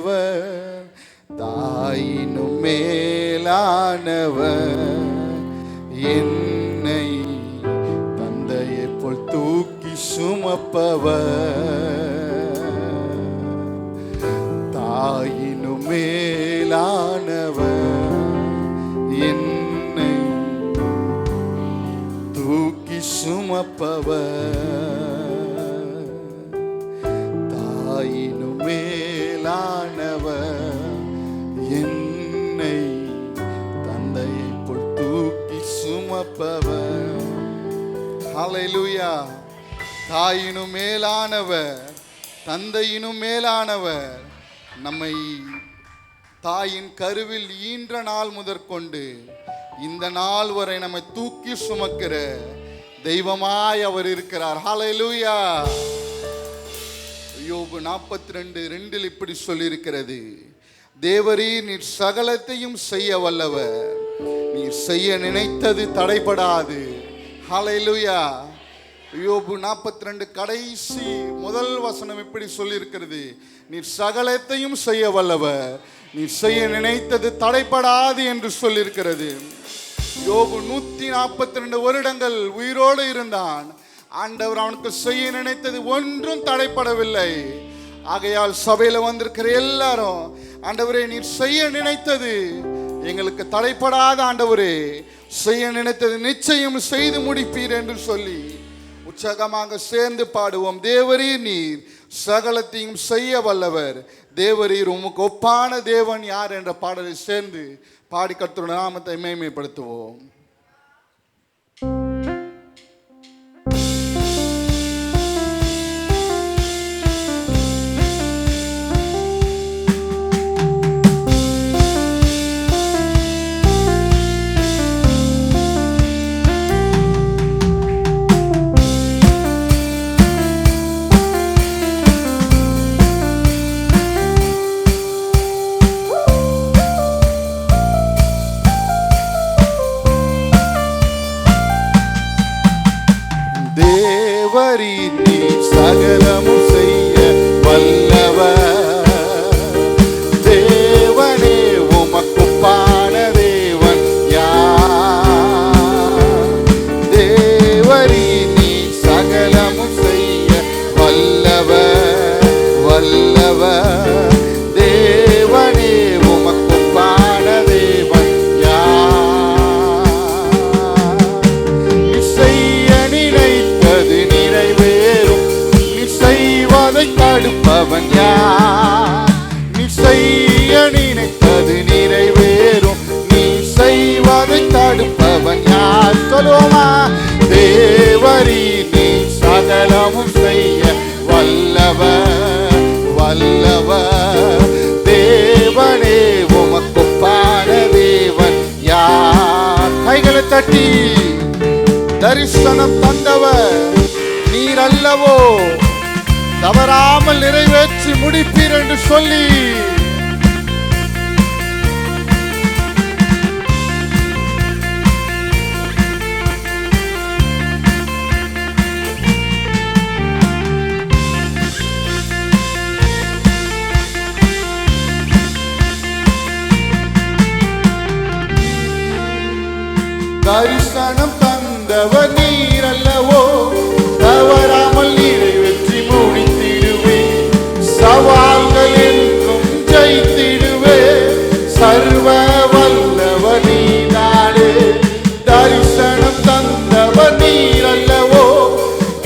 மேலானவர், தாயினும் மேலானவர், என்னை தந்தையை போல் தூக்கி சுமப்பவர், தாயினும் மேலானவர், என்னை தூக்கி சுமப்பவர், தாயினும் மேலானவர், என்னை தந்தையை போல் தூக்கி சுமப்பவர். ஹல்லேலூயா. தாயினும் மேலானவர், தந்தையினும் மேலானவர், நம்மை தாயின் கருவில் ஈன்ற நாள் முதற்கொண்டு இந்த நாள் வரை நம்மை தூக்கி சுமக்கிற தெய்வமாய் அவர் இருக்கிறார். ஹல்லேலூயா. யோபு 42:2 இப்படி சொல்லியிருக்கிறது, தேவரீர் நீர் சகலத்தையும் செய்ய வல்லவர், நீர் செய்ய நினைத்தது தடைபடாது. ஹல்லேலூயா. யோபு 42 கடைசி முதல் வசனம் இப்படி சொல்லியிருக்கிறது, நீர் சகலத்தையும் செய்ய வல்லவர், நீர் செய்ய நினைத்தது தடைபடாது என்று சொல்லியிருக்கிறது. யோபு 142 வருடங்கள் உயிரோடு இருந்தான். ஆண்டவர் அவனுக்கு செய்ய நினைத்தது ஒன்றும் தடைப்படவில்லை. ஆகையால் சபையில வந்திருக்கிற எல்லாரும், ஆண்டவரே நீர் செய்ய நினைத்தது எங்களுக்கு தடைப்படாத, ஆண்டவரே செய்ய நினைத்தது நிச்சயம் செய்து முடிப்பீர் என்று சொல்லி உற்சாகமாக சேர்ந்து பாடுவோம். தேவரீர் நீர் சகலத்தையும் செய்ய வல்லவர், தேவரீர் உமக்கு ஒப்பான தேவன் யார் என்ற பாடலை சேர்ந்து பாடி கர்த்தருடைய நாமத்தை மேன்மைப்படுத்துவோம். தேவரீர் நீர் சகலமும் செய்ய வல்லவர், தேவனே உமக்குப்பான தேவன் யார்? தேவரீர் நீர் சகலமும் செய்ய வல்லவர், வல்லவர், தேவனே உமக்குப்பான தேவன் யார்? செய்ய நினைத்தது நிறைவேறும், நீ செய்வதை தடுப்பவன் யார்? நீ செய்ய நினைத்தது நிறைவேறும், நீ செய்வதை தடுப்பவன் யார்? சொல்லுவோமா? தேவரீர் நீ சகலமும் செய்ய வல்லவர், வல்லவர், தேவனே உமக்குப்பான தேவன் யார்? கைகளை தட்டி தரிசனம் தந்தவர் நீர் அல்லவோ, தவறாமல் நிறைவேற்றி முடிப்பீர் என்று சொல்லி தரிசனம் தந்தவர் நீர் அல்லவோ, தவறாமல் நிறைவேற்றி முடித்திடுவே, சவால்கள் என்றும் ஜெயித்திடுவே, சர்வ வல்லவர் நீதானே. தரிசனம் தந்தவர் நீர் அல்லவோ,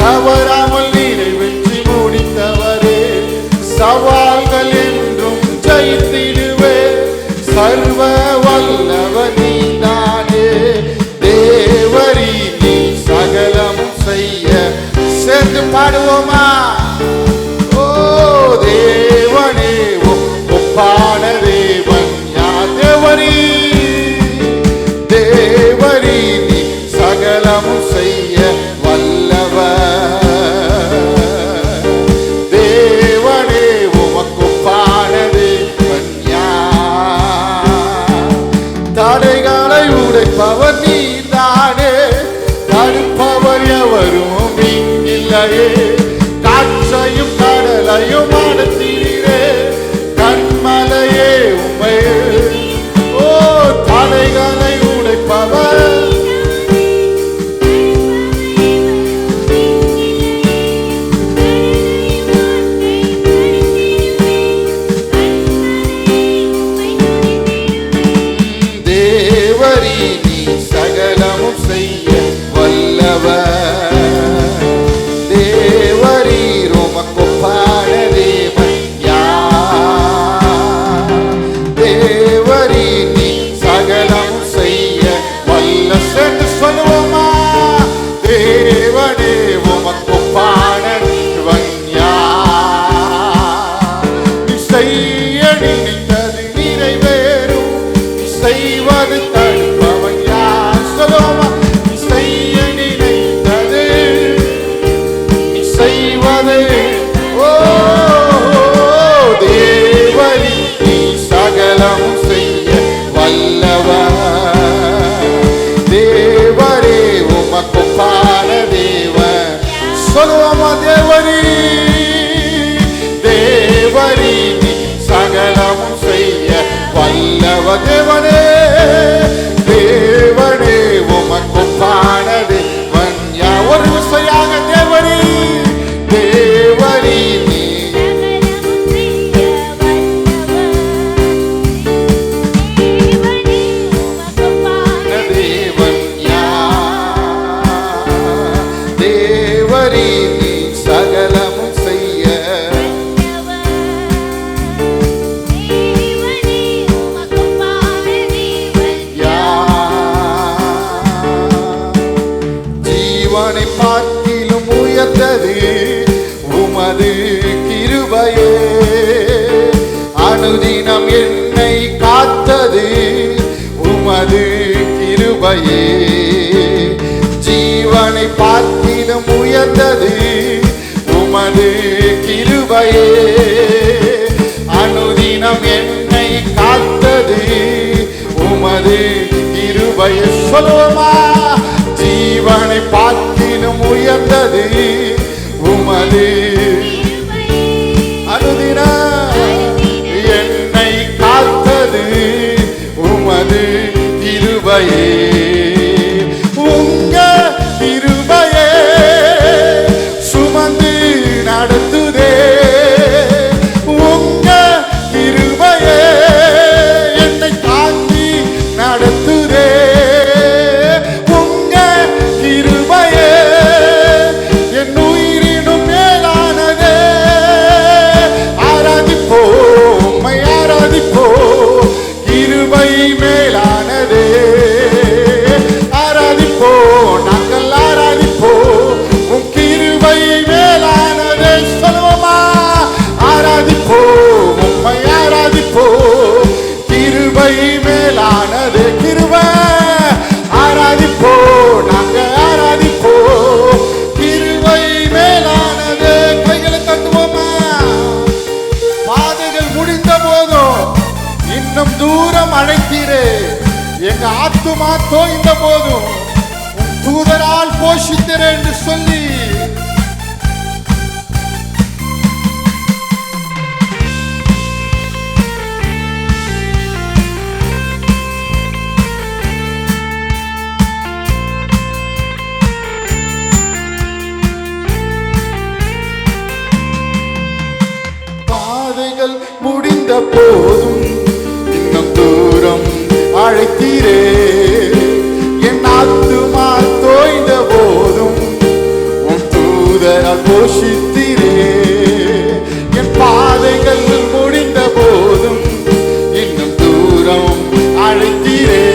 தவறாமல் நிறைவேற்றி முடித்தவரே, சவால்கள் என்றும் ஜெயித்திடுவே, சர்வ வல்லவர் நீதானே. தேவரீர் நீ சகலமும் செய்ய, சேர்ந்து பாடுவோமா? ஓ தேவனே ஒப்பான தேவன் யார்? தேவரீர் நீ சகலமும் செய்ய வல்லவர், தேவனே உமக்கொப்பான தேவன் யார்? தேவரீ நீ சகலமும் செய்ய வல்லவர். தேவரீர் உமக்கொப்பான தேவன் யார்? தேவரீ நீ சகலமும் செய்ய வல்ல. சேர்ந்து சொல்லுவோமா? தேவனே உமக்கொப்பான தேவன் யார்? நீ செய்ய நினைத்தது நிறைவேறும், நீ செய்வது தடுப்பவன் யார்? சொல்லுவோமா? நீ செய்ய நினைத்தது நீ செய்வது. ஓ தேவரீ நீ சகலமும் செய்ய வல்லவர். தேவரே உமக்கொப்பான தேவன். சொல்லுவோமா? தேவரீ தேவரீ நீ சகலமும் செய்ய வல்லவர். தேவனே தேவனே உமக்கொப்பான தேவன் யார்? ஒரு விசையாக தேவரீ தேவரீ நீ தேவன் யார்? தேவரீ நீ சகலமும் செய்ய. ஜீவனை பார்க்கிலும் உயர்ந்தது உமது கிருபையே, அனுதினம் என்னை காத்தது உமது கிருபையே. ஜீவனை பார்க்கிலும் உயர்ந்தது உமது கிருபையே, அனுதினம் என்னை காத்தது உமது கிருபையே. சொல்லுவோமா? ஜீவனை பார்க்கிலும் உயர்ந்தது உமது அனுதினம் என்னை காத்தது உமது கிருபையே. உங்க கிருபையே சுமந்து நடத்துதே, உங்க கிருபையே என்னை தாங்கி நடத்துதே. உங்க கிருபையே என் உயிரினும் மேலானதே. ஆராதிப்போம், உம்மை ஆராதிப்போம், கிருபை மேலானதே. ஆராதிப்போம், நாங்கள் ஆராதிப்போம், உம் கிருபை மேலானதே. சொல்லுவோமா? ஆராதிப்போம், உம்மை ஆராதிப்போம், கிருபை மேலானதே. கிருபை ஆராதிப்போம், நாங்கள் ஆராதிப்போம், கிருபை மேலானதே. கைகளை தட்டுவோமா? பாதைகள் முடிந்த போதும் இன்னும் தூரம் அழைத்தீரே. எங்க ஆத்துமா தோய்ந்த போதும் உன் தூதரால் போஷித்தீரே என்று சொல்லி பாதைகள் முடிந்த போதும் இன்னும் தூரம் அழைத்தீரே. என் ஆத்துமா தோய்ந்த போதும் உன் தூதரால் போஷித்தீரே. என் பாதைகள் முடிந்த போதும் இன்னும் தூரம் அழைத்தீரே.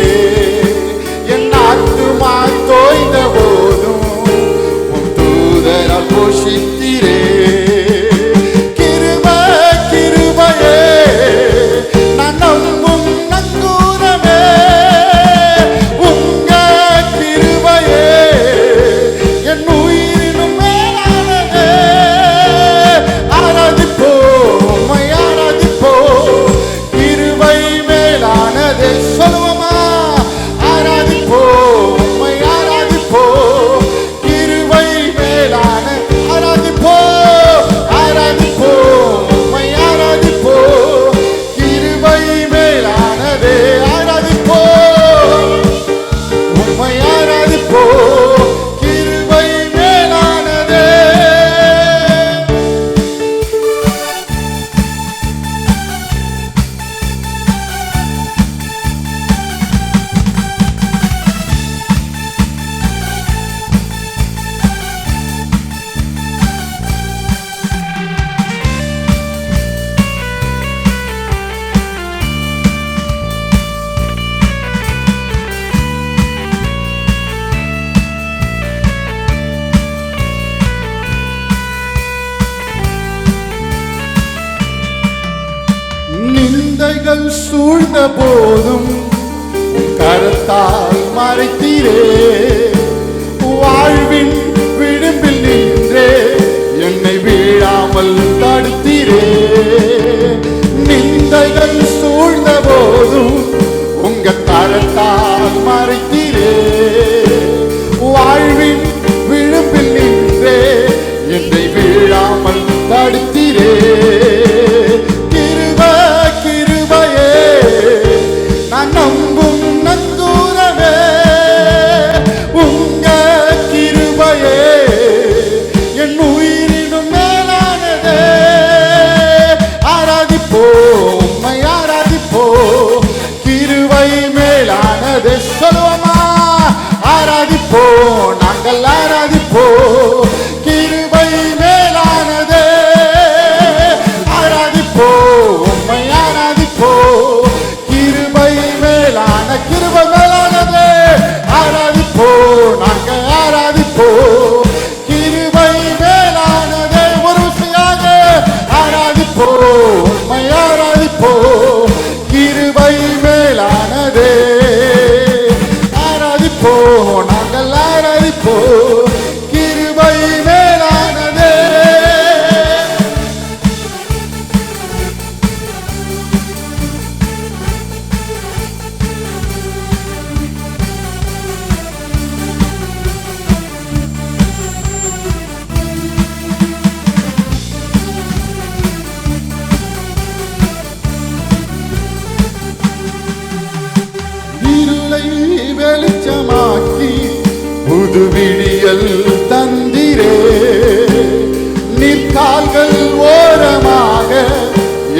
என் ஆத்துமா தோய்ந்த போதும் உன் தூதரால் போஷித்தீரே. என் உயிரினும் மேலானதே. நிந்தைகள் சூழ்ந்த போதும் கரத்தால் மறைத்தீரே. வாழ்வின் விளிம்பில் நின்றே என்னை வீழாமல் தடுத்தீரே. நிந்தைகள் சூழ்ந்த போதும் உங்க கரத்தால் மறைத்தீரே. வாழ்வின் விளிம்பில் நின்றே என்னை வீழாமல் தடுத்தீரே. கிருபை கிருபையே நான் நம்பும் நங்கூரமே. உங்க கிருபையே என் உயிரினும் மேலானதே. ஆராதிப்போம் உம்மை ஆராதிப்போம், கிருபை மேலானதே. சொல்லுவோமா? ஆராதிப்போம் நாங்கள் ஆராதிப்போம், கிருபை மேலானதே. ஆராதிப்போம் உம்மை ஆராதிப்போம், கிருபை மேலான கிருபை மேலானதே. ஆராதிப்போம் நாங்கள் ஆராதிப்போம், கிருபை மேலானதே. ஒரு விஷயாக ஆராதிப்போம் உம்மை ஆராதிப்போம், கிருபை மேலானதே. ஆராதிப்போம் நாங்கள் ஆராதிப்போம், கிருபை மேலானதே. இருளை வெளிச்சமாக்கி புது விடியல் தந்திரே. நிற்கால்கள் ஓரமாக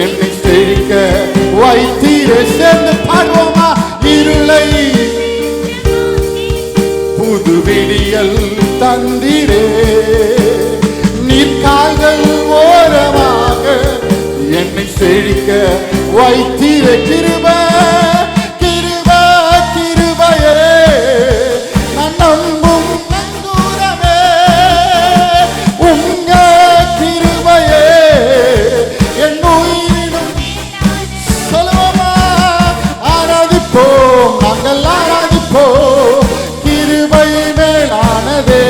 என்னை செழிக்க வைத்தீரே. சேர்ந்து பாடுவோமா? இருளை புது விடியல் தந்திரே. நிற்கால்கள் ஓரமாக என்னை செழிக்க வைத்தீரே. கிருபை கிருபை கிருபையே நான் நம்பும் நங்கூரமே. உங்க கிருபையே என் உயிரினும். சொல்லுவோமா? ஆராதிப்போம் நாங்கள் ஆராதிப்போம், கிருபை மேலானதே.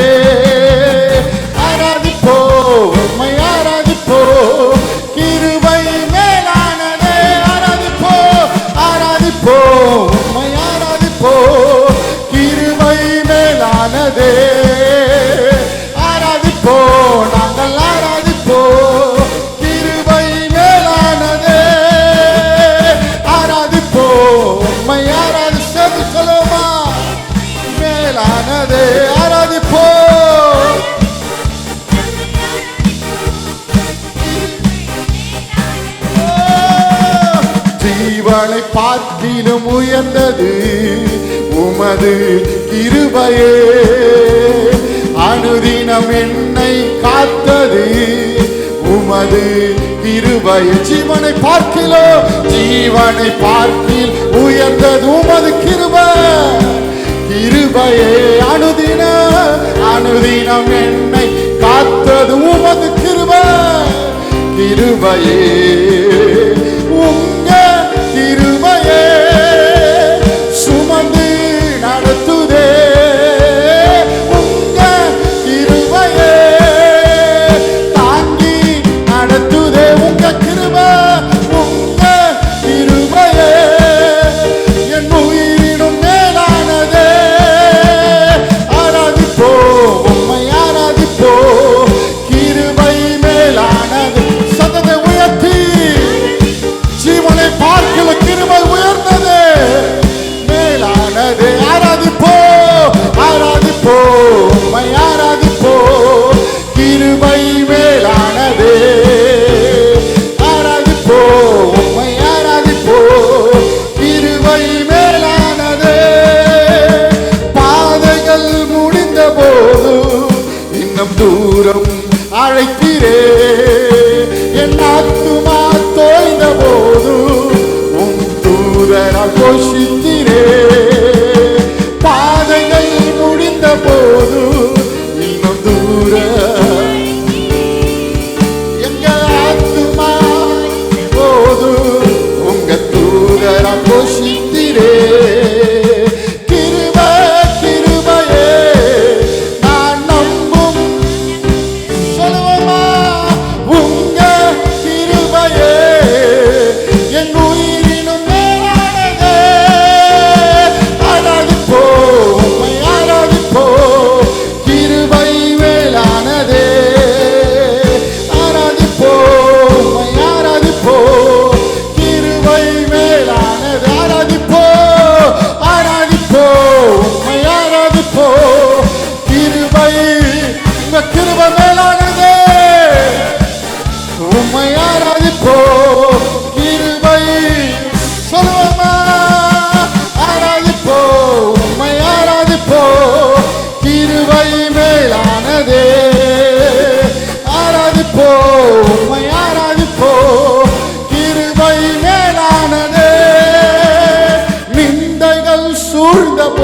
ஆராதிப்போம் உம்மை ஆராதிப்போம், கிருபை மேலானதே. ஆராதிப்போம் ஆராதிப்போம் உம்மை ஆராதிப்போம், கிருபை மேலானதே. ஆராதிப்போம் நாங்கள் ஆராதிப்போம், கிருபை மேலானதே. ஆராதிப்போம் உம்மை சேர்ந்து சொல்லுவோமா? மேலானதே. ஆராதிப்போம். ஜீவனை பார்க்கிலும் உயர்ந்தது உமது கிருபையே. அனுதினம் என்னை காத்தது உமது கிருபையே. ஜீவனை பார்க்கிலோ ஜீவனை பார்க்கில் உயர்ந்தது உமது கிருபை. கிருபையே அனுதினம் என்னை காத்தது உமது கிருபை. கிருபையே உங்க கிருபையே சுமந்து நடத்துதே. உங்க கிருபையே தாங்கி நடத்துதே. உங்க கிருபை உங்க கிருபையே என் உயிரினும் மேலானதே. ஆராதிப்போம் உம்மை ஆராதிப்போம், கிருபை மேலானது. சத்தத்தை உயர்த்தி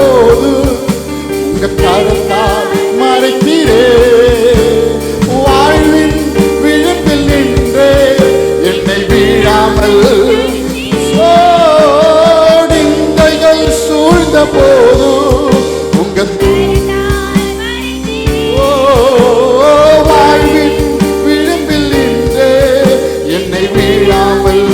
போது உங்க கரத்தால் மறைத்தீரே. வாழ்வின் விளிம்பில் நின்றே என்னை வீழாமல் சோடிந்தைகள் சூழ்ந்த போது உங்க வாழ்வின் விளிம்பில் நின்றே என்னை வீழாமல்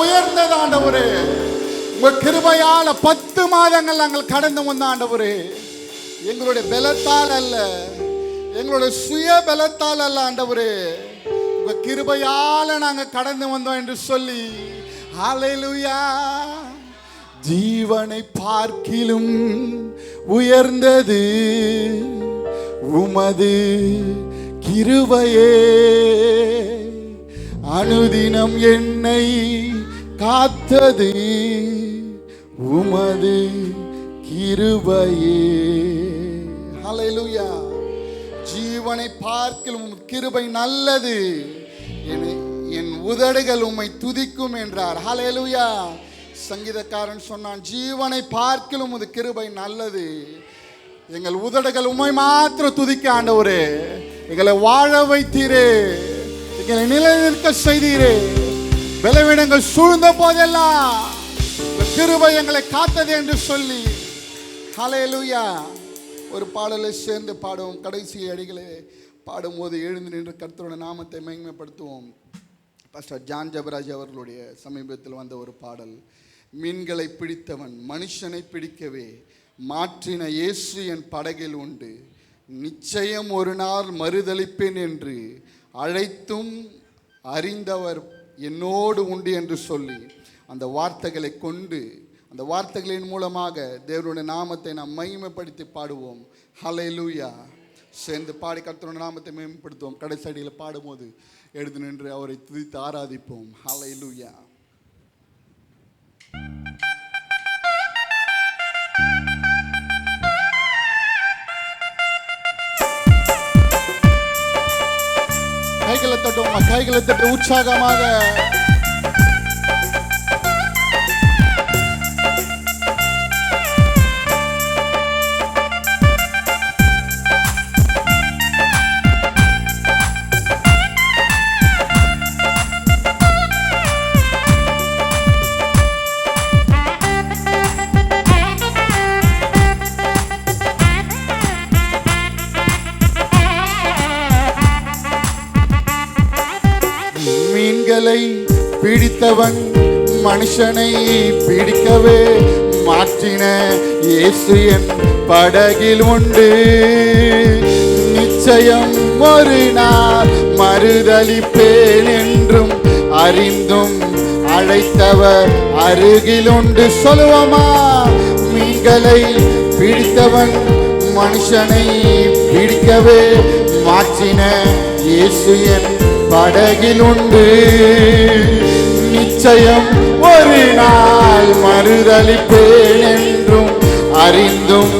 உயர்ந்தது ஆண்டவரே. உங்க கிருபையால 10 மாதங்கள் நாங்கள் கடந்து வந்த ஆண்டவரே. எங்களுடைய பலத்தால் அல்ல, எங்களுடைய சுய பலத்தால் அல்ல ஆண்டவரே, உங்க கிருபையால நாங்கள் கடந்து வந்தோம் என்று சொல்லி ஹல்லேலூயா. ஜீவனை பார்க்கிலும் உயர்ந்தது உமது கிருபையே, அனுதினம் என்னை காத்தது உமது கிருபையே. ஹல்லேலூயா. ஜீவனை பார்க்கிலும் கிருபை நல்லது, என் உதடுகள் உம்மை துதிக்கும் என்றார். ஹல்லேலூயா. சங்கீதக்காரன் சொன்னான், ஜீவனை பார்க்கிலும் உமது கிருபை நல்லது, எங்கள் உதடுகள் உம்மை மாத்திரம் துதிக்க ஆண்டவரே. எங்களை வாழ வைத்தீரே, எங்களை நிலைநிற்க செய்தீரே. பலவீனங்கள் சூழ்ந்த போதெல்லாம் கிருபை எங்களை காத்தது என்று சொல்லி ஹல்லேலூயா. ஒரு பாடலை சேர்ந்து பாடுவோம். கடைசி அடிகளை பாடும்போது எழுந்து நின்று கர்த்தருடைய நாமத்தை மகிமைப்படுத்துவோம். பாஸ்டர் ஜான் ஜெபராஜ் அவர்களுடைய சமீபத்தில் வந்த ஒரு பாடல். மீன்களை பிடித்தவன் மனுஷனை பிடிக்கவே மாற்றின இயேசு என் படகில் உண்டு, நிச்சயம் ஒரு நாள் மறுதலிப்பேன் என்று அழைத்தும் அறிந்தவர் என்னோடு உண்டு என்று சொல்லி அந்த வார்த்தைகளை கொண்டு, அந்த வார்த்தைகளின் மூலமாக தேவனுடைய நாமத்தை நாம் மகிமைப்படுத்தி பாடுவோம். ஹல்லேலூயா. சேர்ந்து பாடி கர்த்தருடைய நாமத்தை மேம்படுத்துவோம். கடைசி அடியில் பாடும்போது எழுந்து நின்று அவரை துதித்து ஆராதிப்போம். ஹல்லேலூயா. கைகளை தட்டுவோமா, கைகளை தட்டு உற்சாகமாக. மீன்களை பிடித்தவன் மனுஷனை பிடிக்கவே மாற்றின இயேசு என் படகில் உண்டு, நிச்சயம் ஒரு நாள் மறுதலிப்பேன் என்றும் அறிந்தும் அழைத்தவர் அருகில் உண்டு. சொல்லுவோமா? மீன்களை பிடித்தவன் மனுஷனை பிடிக்கவே மாற்றின இயேசு என் படகில் உண்டு நிச்சயம் ஒரு நாள் மறுதளிப்பேன் என்றும் அறிந்தும்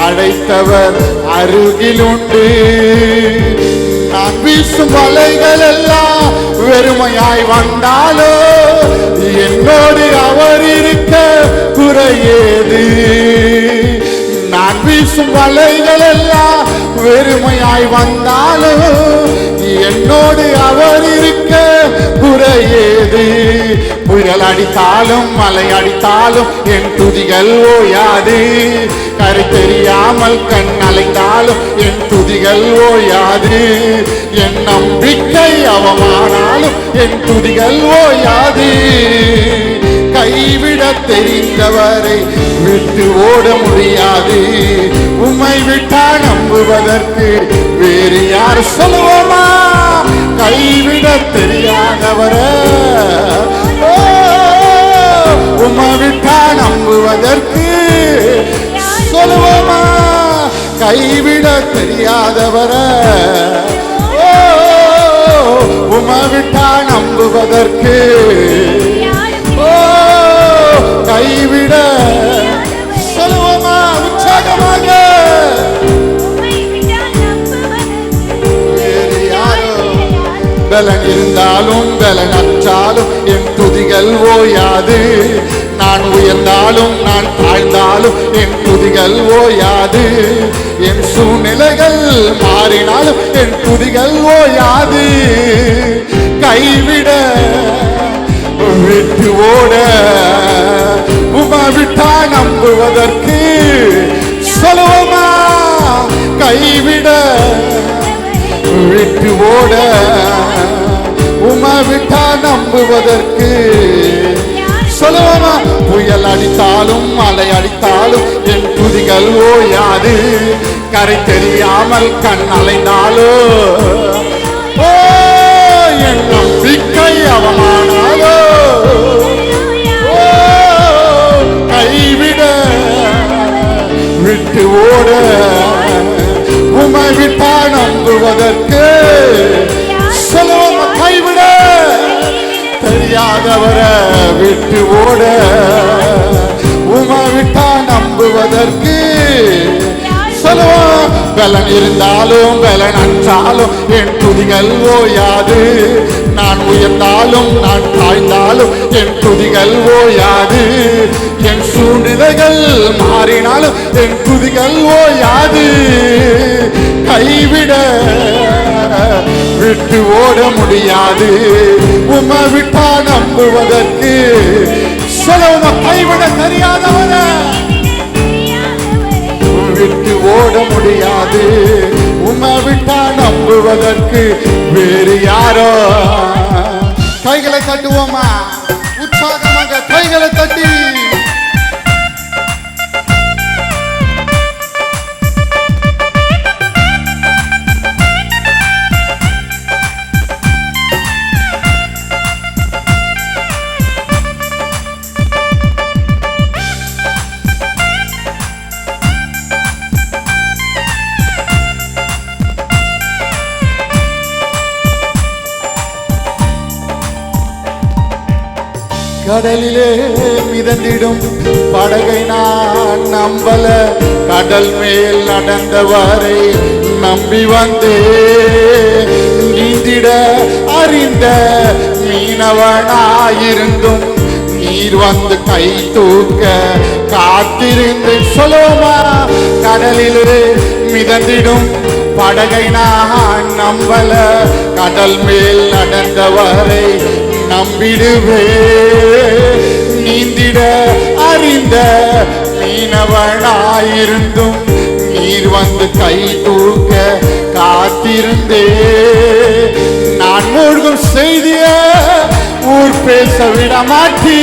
அழைத்தவர் அருகில் உண்டு. நான் வீசும் வலைகள் எல்லாம் வெறுமையாய் வந்தாலோ என்னோடு அவர் இருக்க குறையேது. நான் வீசும் வலைகள் எல்லாம் வெறுமையாய் வந்தாலோ என்னோடு அவர் இருக்க குறையேது. புயல் அடித்தாலும் மலை அடித்தாலும் என் துதிகள் ஓயாது. கரை தெரியாமல் கண் அலைந்தாலும் என் துதிகள் ஓயாது. என் நம்பிக்கை அவமானாலும் என் துதிகள் ஓயாது. கைவிட தெரிந்தவரை விட்டு ஓட முடியாது. உம்மை விட்டா நம்புவதற்கு வேறு யார் சொல்லுவோமா? கைவிட தெரியாதவரை உம்மை விட்டா நம்புவதற்கு சொல்லுவோமா? கைவிட தெரியாதவரை உம்மை விட்டா நம்புவதற்கு கைவிட சொல்லுவோமா? உற்சாகமாக வேறு யாரோ பலன் இருந்தாலும் பலன் அற்றாலும் என் துதிகள் ஓயாது. நான் உயர்ந்தாலும் நான் தாழ்ந்தாலும் என் துதிகள் ஓயாது. என் சூழ்நிலைகள் மாறினாலும் என் துதிகள் ஓயாது. கைவிட விட்டு ஓட உம்மை விட்டா நம்புவதற்கு சொல்லுவோமா? கைவிட விட்டு ஓட உம்மை விட்டா நம்புவதற்கு சொல்லுவோமா? புயல் அடித்தாலும் மலை அடித்தாலும் என் துதிகள் ஓயாது. கரை தெரியாமல் கண் அலைந்தாலோ என் நம்பிக்கை அவமானாலோ கைவிட விட்டு ஓட உம்மை விட்டா நம்புவதற்கு சொல்லுவோமா? கைவிட தெரியாதவரை விட்டு ஓட உம்மை விட்டா நம்புவதற்கு சொல்லுவோம். பலன் இருந்தாலும் பலன் அற்றாலும் என் துதிகள் ஓயாது. நான் உயர்ந்தாலும் நான் தாழ்ந்தாலும் என் துதிகள் ஓயாது. என் சூழ்நிலைகள் மாறினாலும் என் துதிகள் ஓயாது. கைவிட விட்டு ஓட முடியாது. உம்மை விட்டா நம்புவதற்கு சொல்லுவோமா? கைவிட தெரியாதவரை விட்டு ஓட முடியாது. உம்மை விட்டா நம்புவதற்கு வேறு யாரோ? கைகளை தட்டுவோமா? உற்சாகமாக கைகளை தட்டி கடலிலே மிதந்திடும் படகை நான் நம்பல. கடல் மேல் நடந்தவரை நம்பி வந்தே. நீந்திட அறிந்த மீனவனாயிருந்தும் நீர் வந்து கை தூக்க காத்திருந்து சொல்லுவோமா? கடலிலே மிதந்திடும் படகை நான் நம்பல. கடல் மேல் நடந்தவரை நம்பிடுவே. நீந்திட அறிந்த மீனவனாயிருந்தும் நீர் வந்து கை தூக்க காத்திருந்தே. நான் மூழ்கும் செய்திய ஊர் பேச விட மாட்டி.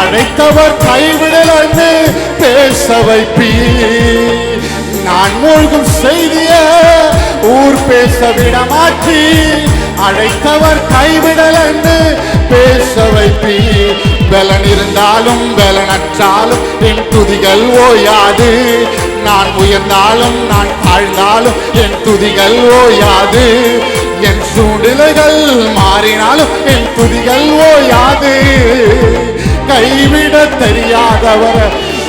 அழைத்தவர் கைவிடலன்னு பேச வைப்பீ. நான் மூழ்கும் செய்திய ஊர் பேச விட மாட்டி. அழைத்தவர் கைவிடலன்னு பேச வைப்பீ. பலன் இருந்தாலும் பலன் அற்றாலும் என் துதிகள் ஓயாது. நான் உயர்ந்தாலும் நான் தாழ்ந்தாலும் என் துதிகள் ஓயாது. என் சூழ்நிலைகள் மாறினாலும் என் துதிகள் ஓயாது. கைவிட தெரியாதவரை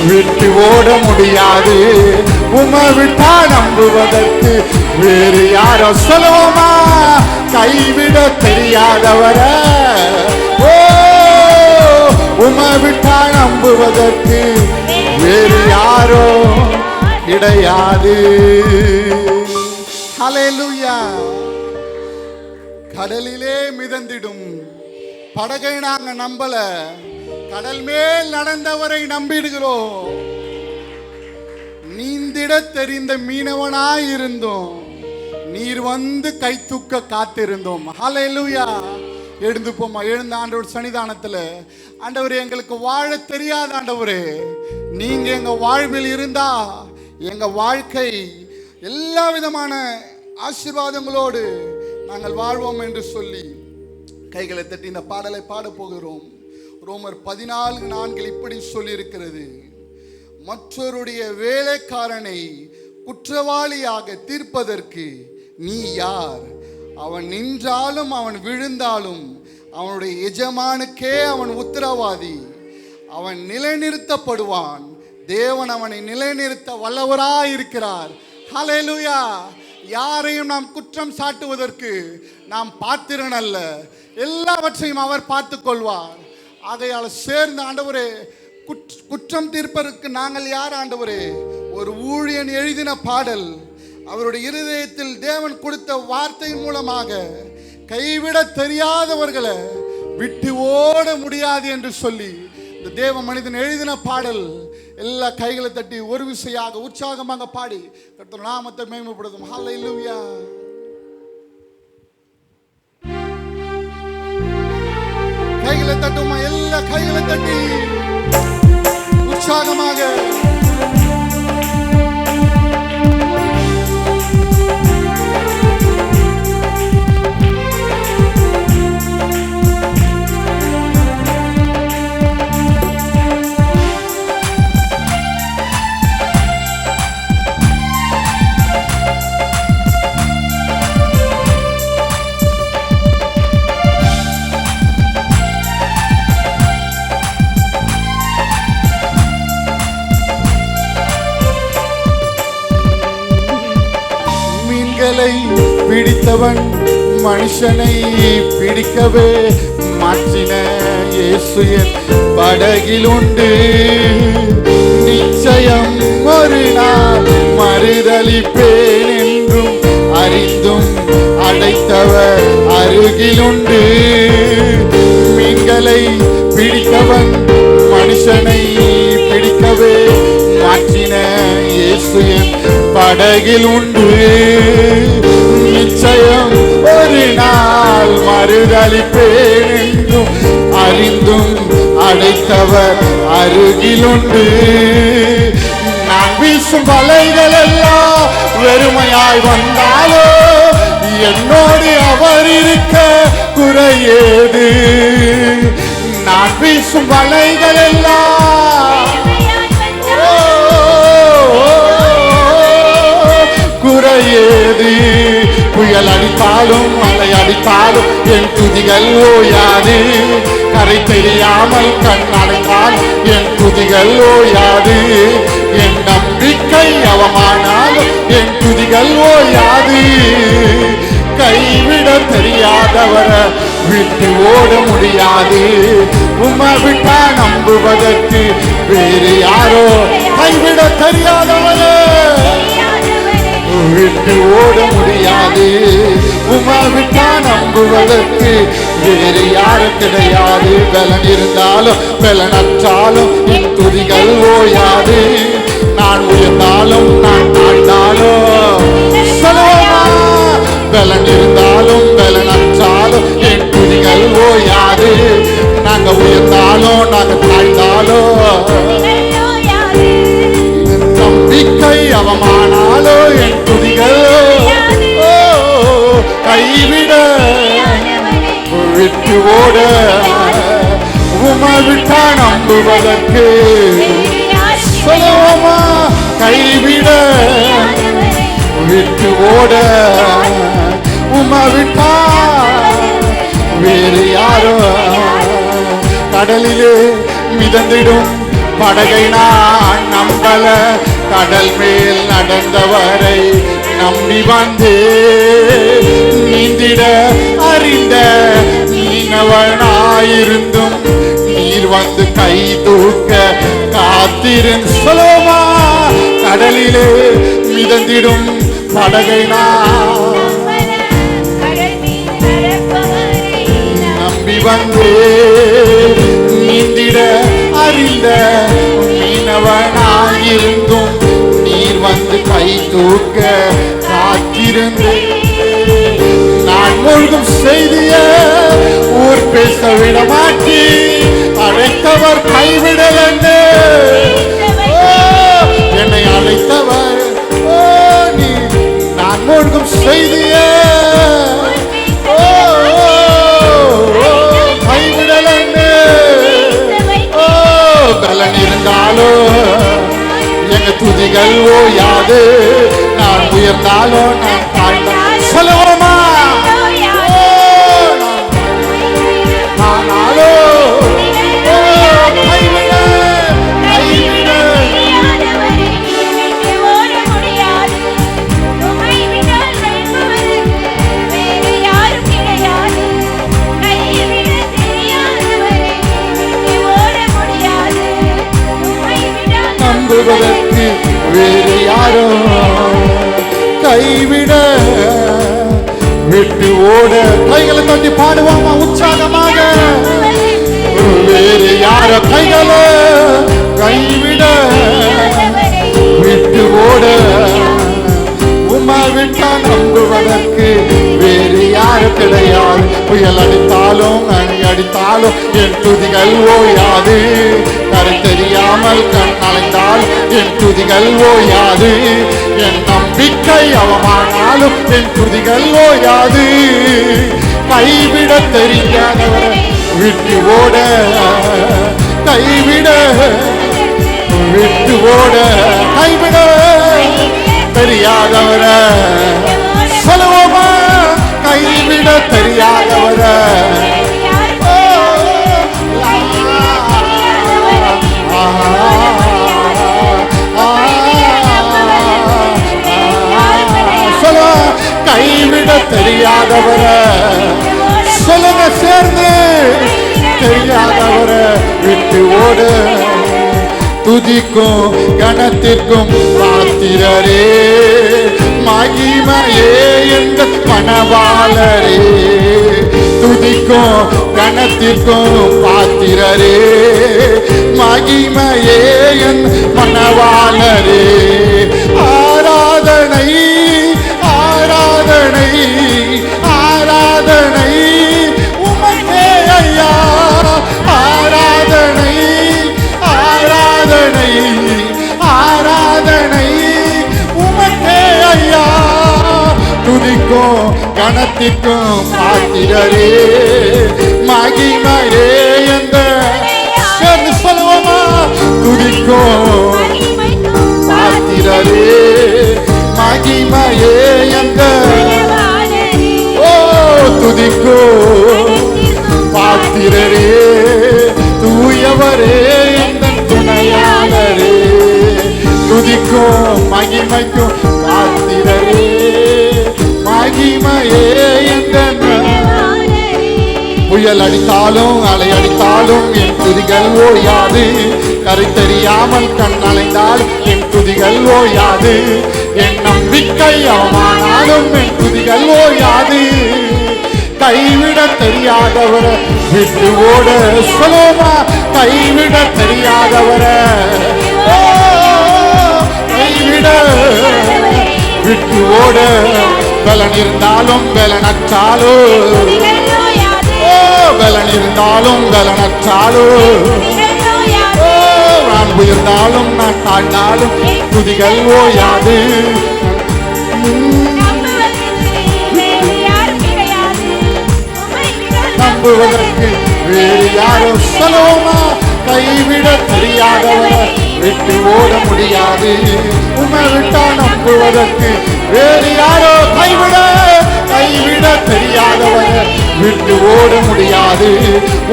விட்டு ஓட முடியாது. உம்மை விட்டா நம்புவதற்கு வேறு யாரோ சொல்லுவோமா? கைவிட தெரியாதவரை உம்மை விட்டா நம்புவதற்கு வேறு யாரோ கிடையாது. ஹல்லேலூயா. கடலிலே மிதந்திடும் படகை நாங்க நம்பல, கடல் மேல் நடந்தவரை நம்பிடுகிறோம். நீந்திட தெரிந்த மீனவனாய் இருந்தோம், நீர் வந்து கை தூக்க காத்திருந்தோம். ஹல்லேலூயா. எழுந்து போமா, எழுந்த ஆண்டவர் சன்னிதானத்துல, ஆண்டவரே எங்களுக்கு வாழ தெரியாத ஆண்டவரே, நீங்க எங்க வாழ்வில் இருந்தா எங்க வாழ்க்கை எல்லா விதமான ஆசீர்வாதங்களோடு நாங்கள் வாழ்வோம் என்று சொல்லி கைகளை தட்டி இந்த பாடலை பாட போகிறோம். ரோமர் 14:4 இப்படி சொல்லி இருக்கிறது, மற்றவருடைய வேலைக்காரனை குற்றவாளியாக தீர்ப்பதற்கு நீ யார்? அவன் நின்றாலும் அவன் விழுந்தாலும் அவனுடைய எஜமானுக்கே அவன் உத்தரவாதி. அவன் நிலைநிறுத்தப்படுவான். தேவன் அவனை நிலைநிறுத்த வல்லவராயிருக்கிறார். ஹல்லேலூயா. யாரையும் நாம் குற்றம் சாட்டுவதற்கு நாம் பாத்திரன் அல்ல, எல்லாவற்றையும் அவர் பார்த்துக் கொள்வார். ஆகையால் சேர்ந்த ஆண்டவரே, குற்றம் தீர்ப்பதற்கு நாங்கள் யார் ஆண்டவரே? ஒரு ஊழியன் எழுதின பாடல், அவருடைய இருதயத்தில் தேவன் கொடுத்த வார்த்தையின் மூலமாக கைவிட தெரியாதவர்களை விட்டு ஓட முடியாது என்று சொல்லி இந்த தேவ மனிதன் எழுதின பாடல். எல்லா கைகளை தட்டி ஒரு விசையாக உற்சாகமாக பாடி கர்த்தர் நாமத்தை மேன்மைப்படுத்தும். ஹல்லேலூயா. கைகளை தட்டுமா, எல்லா கைகளை தட்டி உற்சாகமாக. பிடித்தவன் மனுஷனை பிடிக்கவே மாற்றின இயேசு என் படகில் உண்டு. நிச்சயம் ஒரு நாள் மறுதலிப்பேன் என்றும் அறிந்தும் அடைத்தவர் அருகில் உண்டு. மீன்களை பிடித்தவன் மனுஷனை பிடிக்கவே மாற்றின இயேசு என் படகில் உண்டு. நிச்சயம் ஒரு நாள் மறுதலிப்பேன் என்றும் அறிந்தும் அடைத்தவர் அருகில் உண்டு. நான் வீசும் வலைகள் எல்லாம் வெறுமையாய் வந்தாலோ என்னோடு அவர் இருக்க குறையேது. நான் வீசும் வலைகள் எல்லாம் குறையேது. புயல் அடித்தாலும் மழை அடித்தாலும் என் துதிகள் ஓயாது. கரை தெரியாமல் கண் அடைத்தாலும் என் துதிகள் ஓயாது. என் நம்பிக்கை அவமானாலும் என் துதிகள் ஓயாது. கைவிட தெரியாதவரை விட்டு ஓட முடியாது. உம்மை விட்டா நம்புவதற்கு வேறு யாரோ? கைவிட தெரியாதவரை விட்டு ஓட முடியாது. உம்மை விட்டா நம்புவதற்கு வேறு யாரும் கிடையாது. பலன் இருந்தாலும் பலனற்றாலும் என் துதிகள் ஓயாது. நான் உயர்ந்தாலும் நான் தாழ்ந்தாலும் சொல்லுவோமா? பலன் இருந்தாலும் பலனற்றாலும் என் துதிகள் ஓயாது. நாங்க உயர்ந்தாலும் நாங்க தாழ்ந்தாலும் நம்பிக்கை அவமானாலோ என் துதிகள் கைவிட விட்டு ஓட உம்மை விட்டா நம்புவதற்கு சொல்லுவோமா? கைவிட விட்டு ஓட உம்மை விட்டா வேறு யாரோ. கடலிலே மிதந்திடும் படகை நான் நம்பல, கடல் மேல் நடந்தவரை நம்பி வந்தே. நீந்திட அறிந்த மீனவனாயிருந்தும் நீர் வந்து கை தூக்க காத்திருந்து. சொல்லுமா, கடலிலே மிதந்திடும் படகை நான் நம்பி வந்தே. நீந்திட அறிந்த மீனவனாயிருந்தும் நீர் வந்து கை தூக்க காத்திருந்து. நான் மூழ்கும் செய்திய ஊர் பேச விட மாட்டி, அழைத்தவர் கைவிடல் என்று. என்னை அழைத்தவர் நீ. நான் மூழ்கும் செய்திய கைவிடல் என்று. பலன் இருந்தாலோ எங்க துதிகள் ஓயாது, நான் உயர்ந்தாலோ நான் தாழ்ந்தாலும். சொல்லுவோமா, ஆனாலோ கைவிட கைவிட. நம்புவதற்கு வேறு யாரோ, கைவிட விட்டு ஓட. கைகளை தட்டி பாடுவாமா உற்சாகமாக. வேறு யாரோ கைகளை கைவிட விட்டு ஓட. உம்மை விட்டா நம்புவதற்கு வேறு யாரும் கிடையாது. புயல் அடித்தாலும் அணி அடித்தாலும் என் துதிகள் ஓயாது. கரை தெரியாமல் கண் அலைந்தால் என் துதிகள் ஓயாது. என் நம்பிக்கை அவமானாலும் என் துதிகள் ஓயாது. கைவிட தெரியாதவரை விட்டு ஓட, கைவிட விட்டு ஓட. கைவிட தெரியாதவரை சொல்லுவோமா, கைவிட தெரியாதவரை. கைவிட தெரியாதவரை சொல்லுங்க சேர்ந்து. தெரியாதவரை விட்டு ஓட. துதிக்கும் கணத்திற்கும் பாத்திரரே, மகிமையே என்ற மணவாளரே. துதிக்கும் கணத்திற்கும் பாத்திரரே, மகிமையே என் மணவாளரே. ஆராதனை ஆராதனை ஆராதனை உமக்கே ஐயா. ஆராதனை ஆராதனை ஆராதனை உமக்கே ஐயா. துதிக்கும் கணத்திற்கும் பாத்திரரே, மகிமையே என்ற. சேர்ந்து சொல்லுவோமா, துதிக்கும் பாத்திரரே, மகிமையே என்ற. ஓ துதிக்கோ பாத்திரரே, தூயவரே என்ற துணையாளரே. துதிக்கோ மகிமைக்கோ பாத்திரரே, மகிமையே என்ற. புயல் அடித்தாலும் அலை அடித்தாலும் என் துதிகள் ஓயாது. கரை தெரியாமல் கண் அலைந்தால் என் துதிகள் ஓயாது. என் நம்பிக்கை அவமானாலும் என் துதிகள் ஓயாது. கைவிட தெரியாதவரை விட்டு ஓட. சொல்லுமா, கைவிட தெரியாதவரை கைவிட விட்டு ஓட. பலன் இருந்தாலும் பலனற்றாலோ, பலன் இருந்தாலும் பலனற்றாலோ. நான் உயர்ந்தாலும் நான் தாழ்ந்தாலும் துதிகள் ஓயாது. நம்புவதற்கு வேறு யாரோ. சொல்லுவோமா, கைவிட தெரியாதவரை விட்டு ஓட முடியாது. உம்மை விட்டா நம்புவதற்கு வேறு யாரோ. கைவிட கைவிட தெரியாதவரை விட்டு ஓட முடியாது.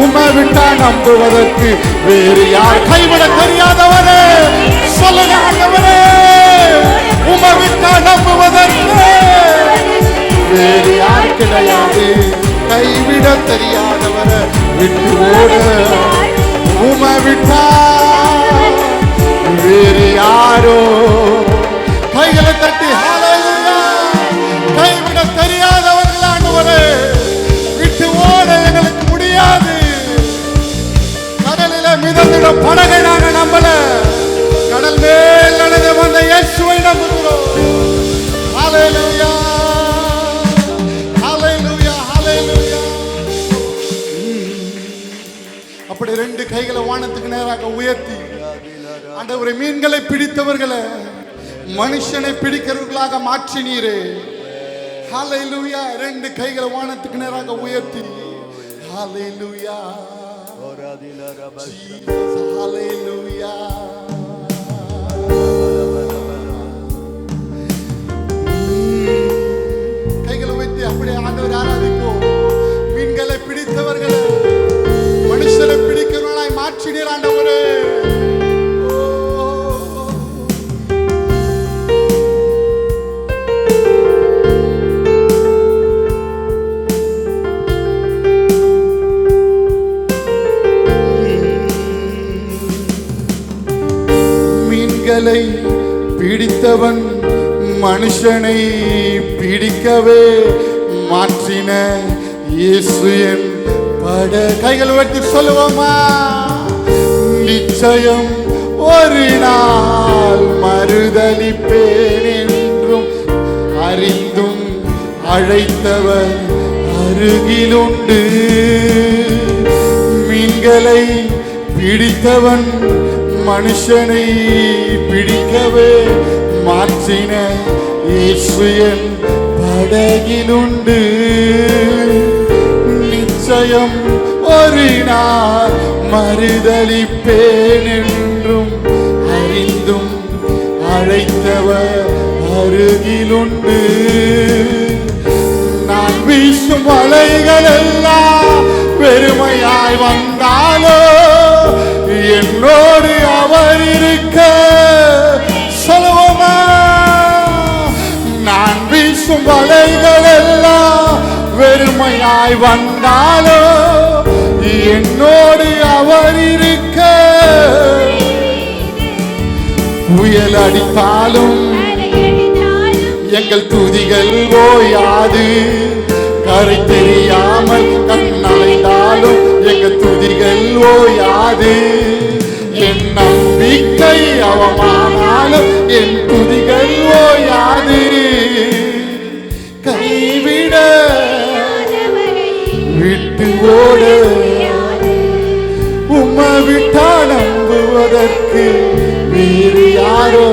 உம்மை விட்டா நம்புவதற்கு வேறு யார்? கைவிட தெரியாதவரே சொல்லுங்க ஆண்டவரே, உம்மை விட்டா நம்புவதற்கு வேறு யார் கிடையாது. கைவிட தெரியாதவரை விட்டு ஓட உம்மை விட்டா வேறு யாரோ? கைகளை தட்டி ஹல்லேலூயா. கைவிட தெரியாதவர்கள் ஆண்டவரே விட்டு ஓட எங்களுக்கு முடியாது. கடலில மிதந்திட படகை நாங்க நம்பல, கடல் மேல் நடந்து வந்த இயேசுவை நம்புகிறோம். ஹல்லேலூயா ஹல்லேலூயா ஹல்லேலூயா. அப்படி ரெண்டு கைகளை வானத்துக்கு நேராக உயர்த்தி ஆண்டவரே, மீன்களை பிடித்தவர்களை மனுஷனை பிடிக்கிறவர்களாக மாற்றினீரே. ஹல்லேலூயா. ரெண்டு கைகளை வானத்துக்கு நேராக உயர்த்தி ஹல்லேலூயா ஹல்லேலூயா. கைகளை உயர்த்தி அப்படியே ஆண்டவர் ஆராதிப்போம். மீன்களை பிடித்தவர்களை மனுஷனை பிடிக்கிறவர்களாய் மாற்றினீர் ஆண்டவரே. மீன்களை பிடித்தவன் மனுஷனை பிடிக்கவே மாற்றின இயேசு என் பட. கைகள் உயர்த்தி சொல்லுவோமா? நிச்சயம் ஒரு நாள் மறுதலிப்பேன் என்றும் அறிந்தும் அழைத்தவர் அருகிலுண்டு. மீன்களை பிடித்தவன் மனுஷனை பிடிக்கவே மாற்றின இயேசு என் படகிலுண்டு. நிச்சயம் ஒரு நாள் மறுதலிப்பேன் என்றும் அறிந்தும் அழைத்தவர் அருகிலுண்டு. நான் வீசும் அலைகள் எல்லாம் பெருமையாய் வந்தாலோ என்னோடு அவர் இருக்க சொல்லுவோமா? நான் வீசும் வலைகள் எல்லாம் வெறுமையாய் வந்தாலோ என்னோடு அவர் இருக்க. புயல் அடித்தாலும் எங்கள் துதிகள் ஓயாது. கரை தெரியாமல் கண்ணலைந்தாலும் எங்கள் துதிகள் ஓயாது. என் நம்பிக்கை அவமானாலும் என் துதிகள் ஓயாது. கைவிட விட்டு ஓட உம்மை விட்டா நம்புவதற்கு வேறு யாரோ?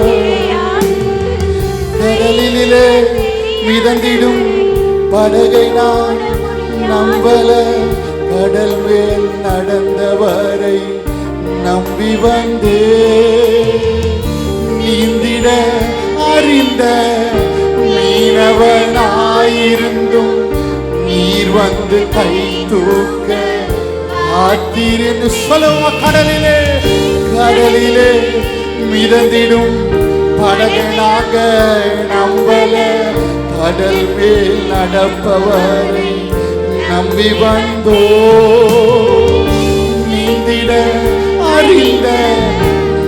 கடலிலே மிதந்திடும் படகை நான் நம்பல, கடல் மேல் நடந்தவரை நம்பி வந்தே. நீந்திட அறிந்த மீனவனாயிருந்தும் நீர் வந்து கை தூக்க ஆத்திருந்து சொல்லுவா? கடலிலே கடலிலே மிதந்திடும் படகனாக நம்பல, கடல் மேல் நடப்பவரை நம்பி வந்தோ. நீந்திட அறிந்த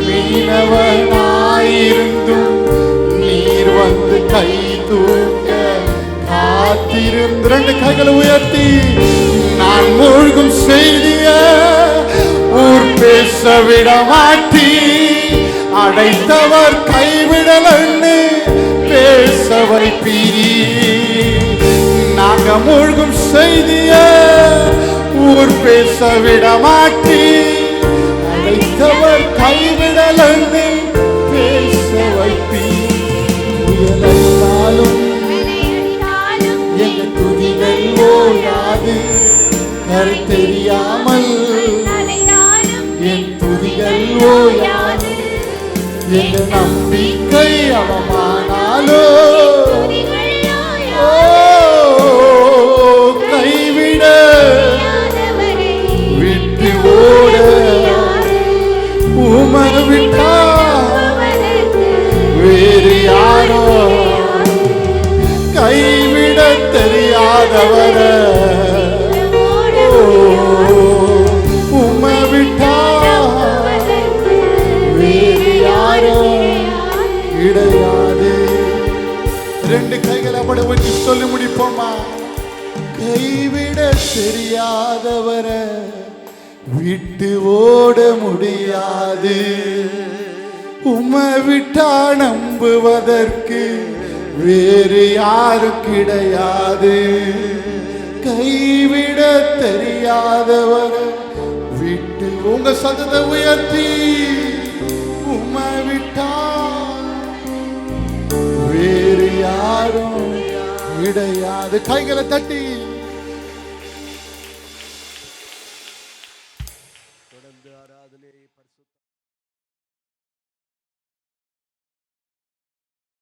மீனவனாயிருந்தும் நீர் வந்து கை தூக்க காத்திருந்து. ரெண்டு கைகளை உயர்த்தி நான் மூழ்கும் செய்திய ஊர் பேச விட மாட்டி அடைத்தவர் கைவிடலன்னு பேச வைப்பீரி. நாங்க மூழ்கும் செய்திய ஊர் பேச விட மாட்டி அடைத்தவர் கைவிடலன்னு பேச வைப்பீர். புயலாலும் எங்க துதிகள் ஓயாது. கரை தெரியாமல் என் துதிகள் ஓயாது. எங்க நம்பிக்கை அவமானாலோ கைவிட விட்டால் வேறு யாரோ கைவிட தெரியாதவர உம்மை விட்டால் வேறு யாரோ கிடையாது. ரெண்டு கைகளை அப்படி வச்சு சொல்லி முடிப்போமா? கைவிட தெரியாதவர விட்டு ஓட முடியாது. உம்மை விட்டா நம்புவதற்கு வேறு யாரும் கிடையாது. கைவிட தெரியாதவர விட்டு உங்க சத்தத்தை உயர்த்தி உம்மை விட்டா வேறு யாரும் கிடையாது. கைகளை தட்டி தொடர்ந்து ஆராதனை